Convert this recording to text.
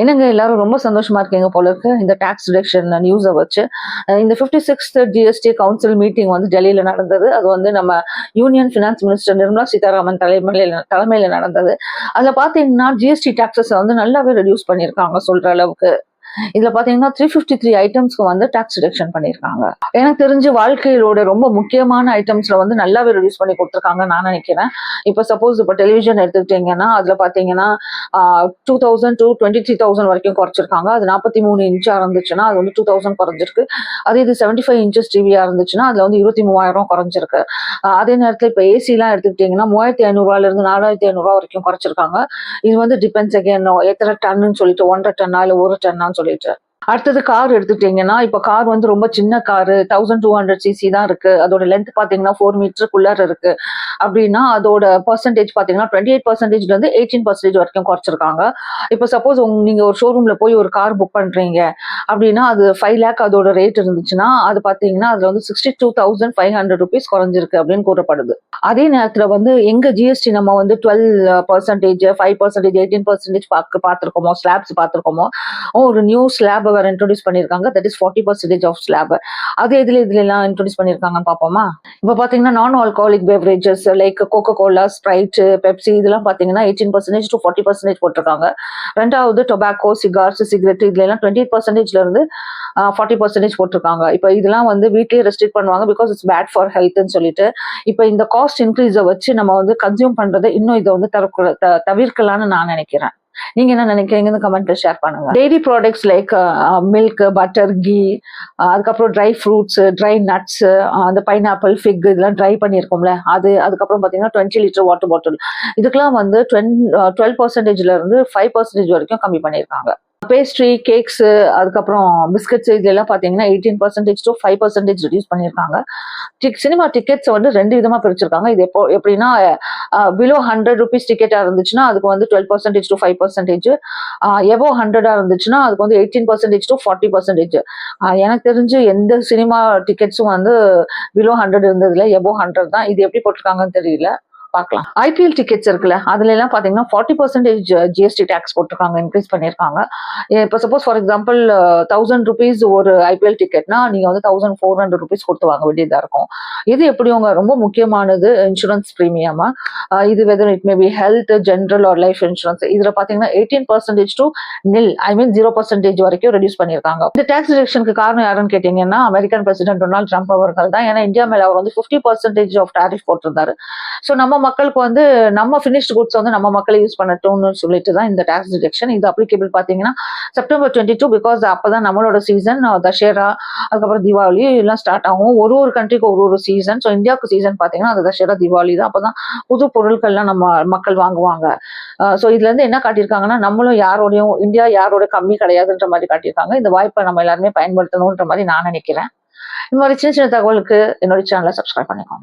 என்னங்க எல்லாரும் ரொம்ப சந்தோஷமா இருக்கீங்க போல இருக்கு இந்த டாக்ஸ் ரிடக்ஷன் நியூஸை வச்சு. இந்த 56th ஜிஎஸ்டி கவுன்சில் மீட்டிங் வந்து டெல்லியில நடந்தது. அது வந்து நம்ம union finance minister Nirmala Sitharaman தலைமையில நடந்தது. அதுல பாத்தீங்கன்னா ஜிஎஸ்டி டாக்ஸஸ் வந்து நல்லாவே ரெடியூஸ் பண்ணியிருக்காங்க சொல்ற அளவுக்கு. இதுல பாத்தீங்கன்னா 353 ஐட்டம்ஸ்க்கு வந்து டாக்ஸ் ரிடக்ஷன் பண்ணிருக்காங்க. எனக்கு தெரிஞ்சு வாழ்க்கையோட ரொம்ப முக்கியமான ஐட்டம்ஸ்ல வந்து நல்லாவே ரெடியூஸ் பண்ணி கொடுத்துருக்காங்க நான் நினைக்கிறேன். இப்ப சப்போஸ் இப்ப டெலிவிஷன் எடுத்துக்கிட்டீங்கன்னா அதுல பாத்தீங்கன்னா 2000 to 23,000 வரைக்கும் குறைச்சிருக்காங்க. அது 43 இன்ச்சா இருந்துச்சுன்னா அது வந்து 2000 குறைஞ்சிருக்கு. அதே இது 75 இன்ச்சஸ் டிவியா இருந்துச்சுன்னா அதுல வந்து 23,000 குறைஞ்சிருக்கு. அதே நேரத்துல இப்ப ஏசி எல்லாம் எடுத்துக்கிட்டீங்கன்னா 3,500 இருந்து 4,500 வரைக்கும் குறைச்சிருக்காங்க. இது வந்து டிபெண்ட்ஸ் அகேன் எத்தனை டன்னு சொல்லிட்டு 1.5 டன்னா இல்ல 1 டன்னான்னு சொல்லிட்டு. அடுத்தது கார் எடுத்துட்டீங்கன்னா இப்ப கார் வந்து ரொம்ப சின்ன காரு 1200cc தான் இருக்கு. அதோட லென்த் பாத்தீங்கன்னா 4 மீட்டருக்குள்ளார இருக்கு அப்படின்னா அதோட பர்சன்டேஜ் பாத்தீங்கன்னா 28% இருந்து 18% வரைக்கும் குறைச்சிருக்காங்க. இப்ப சப்போஸ் நீங்க ஒரு ஷோரூம்ல போய் ஒரு கார் புக் பண்றீங்க அப்படின்னா அது 5 lakh அதோட ரேட் இருந்துச்சுன்னா அது பாத்தீங்கன்னா அதுல வந்து 62,500 rupees குறைஞ்சிருக்கு அப்படின்னு கூறப்படுது. அதே நேரத்துல வந்து எங்க ஜிஎஸ்டி நம்ம வந்து 12%, 5%, 18% பார்த்திருக்கோமோ, ஸ்லாப்ஸ் பார்த்திருக்கோமோ, ஒரு நியூ ஸ்லாப் வேற இன்ட்ரோடியூஸ் பண்ணிருக்காங்க. That is 40% of slab. அது இதுல எல்லாம் இன்ட்ரோடியூஸ் பண்ணிருக்காங்கன்னு பாப்போமா. இப்ப பாத்தீங்கன்னா நான் alcoholic beverages like Coca Cola, Sprite, Pepsi இதெல்லாம் பாத்தீங்கன்னா 18% to 40% போட்டிருக்காங்க. ரெண்டாவது டொபாக்கோ, சிகார்ஸ், சிகரெட் இதுல எல்லாம் 28%ல இருந்து 40% போட்டிருக்காங்க. இப்ப இதெல்லாம் வந்து வீட்லயே ரெஸ்ட்ரிக்ட் பண்ணுவாங்க பிகாஸ் இட்ஸ் பேட் ஃபார் ஹெல்த்னு சொல்லிட்டு. இப்ப இந்த காஸ்ட் இன்க்ரீஸை வச்சு நம்ம வந்து கன்சியூம் பண்றதை இன்னும் இதை வந்து தவிர்க்கலாம்னு நான் நினைக்கிறேன். நீங்க என்ன நினைக்கிறீங்கன்னு கமெண்ட்ல ஷேர் பண்ணுங்க. Dairy products like milk, butter, ghee, அதுக்கப்புறம் ட்ரை ஃப்ரூட்ஸ், ட்ரை நட்ஸ், அந்த பைனாப்பிள், ஃபிக் இதெல்லாம் ட்ரை பண்ணியிருக்கோம்ல அது. அதுக்கப்புறம் பாத்தீங்கன்னா 20 லிட்டர் வாட்டர் பாட்டில் இதுக்கெல்லாம் வந்து 12%ல இருந்து 5% வரைக்கும் கம்மி பண்ணியிருக்காங்க. பேஸ்ட்ரி, கேக்ஸ், அதுக்கப்புறம் பிஸ்கட்ஸ் இதுல எல்லாம் பாத்தீங்கன்னா 18% to 5% ரெடியூஸ் பண்ணியிருக்காங்க. சினிமா டிக்கெட்ஸ் வந்து 2 விதமா பிரிச்சிருக்காங்க. இது எப்படின்னா பிலோ 100 rupees டிக்கெட்டா இருந்துச்சுன்னா அதுக்கு வந்து 12% to 5%, எபோ 100 இருந்துச்சுன்னா அதுக்கு வந்து 18% to 40%. எனக்கு தெரிஞ்சு எந்த சினிமா டிக்கெட்ஸும் வந்து பிலோ 100 இருந்ததுல எபோ 100 தான். இது எப்படி போட்டிருக்காங்கன்னு தெரியல, பார்க்கலாம். ஐபிஎல் டிக்கெட்ஸ் இருக்குல்ல அதுல எல்லாம் பாத்தீங்கன்னா 40% ஜிஎஸ்டி டாக்ஸ் போட்டிருக்காங்க, இன்க்ரீஸ் பண்ணிருக்காங்க. இப்ப சப்போஸ் ஃபார் எக்ஸாம்பிள் 1000 rupees ஒரு ஐபிஎல் டிக்கெட்னா நீங்க வந்து 1400 rupees கொடுத்து வாங்க வேண்டியதா இருக்கும். இது எப்படிங்க ரொம்ப முக்கியமானது இன்சூரன்ஸ் பிரீமியம். இது whether it may be health, general R life insurance இதுல பாத்தீங்கன்னா 18% to nil, ஐ மீன் 0% வரைக்கும் ரெடியூஸ் பண்ணிருக்காங்க. இந்த டாக்ஸ் ரிடக்ஷனுக்கு காரணம் யாருன்னு கேட்டீங்கன்னா அமெரிக்கன் பிரசிடென்ட் டொனால்ட் ட்ரம்ப் அவர்கள் தான். ஏன்னா இந்தியா மேல அவர் வந்து 50% ஆஃப் டாரிஃப் போட்டிருந்தாரு. ஸோ நம்ம மக்களுக்கு வந்து நம்ம ஃபினிஷ்ட் குட்ஸ் வந்து நம்ம மக்களை யூஸ் பண்ணட்டும்னு சொல்லிட்டு தான் இந்த டாக்ஸ் டிடக்ஷன். இது அப்ளிகேபிள் பாத்தீங்கன்னா September 22 பிகாஸ் அப்பதான் நம்மளோட சீசன். தசரா அதுக்கப்புறம் தீபாவளி எல்லாம் ஸ்டார்ட் ஆகும். ஒரு கண்ட்ரிக்கு ஒரு சீசன். ஸோ இந்தியாவுக்கு சீசன் பாத்தீங்கன்னா அது தசரா, தீபாவளி தான். அப்பதான் புது பொருட்கள்லாம் நம்ம மக்கள் வாங்குவாங்க. ஸோ இதுல இருந்து என்ன காட்டியிருக்காங்கன்னா நம்மளும் யாரோடையும் இந்தியா யாரோட கம்மி கிடையாதுன்ற மாதிரி காட்டியிருக்காங்க. இந்த வாய்ப்பை நம்ம எல்லாருமே பயன்படுத்தணும்ன்ற மாதிரி நான் நினைக்கிறேன். இந்த மாதிரி சின்ன சின்ன தகவலுக்கு என்னோட சேனலை சப்ஸ்கிரைப் பண்ணிக்கோங்க.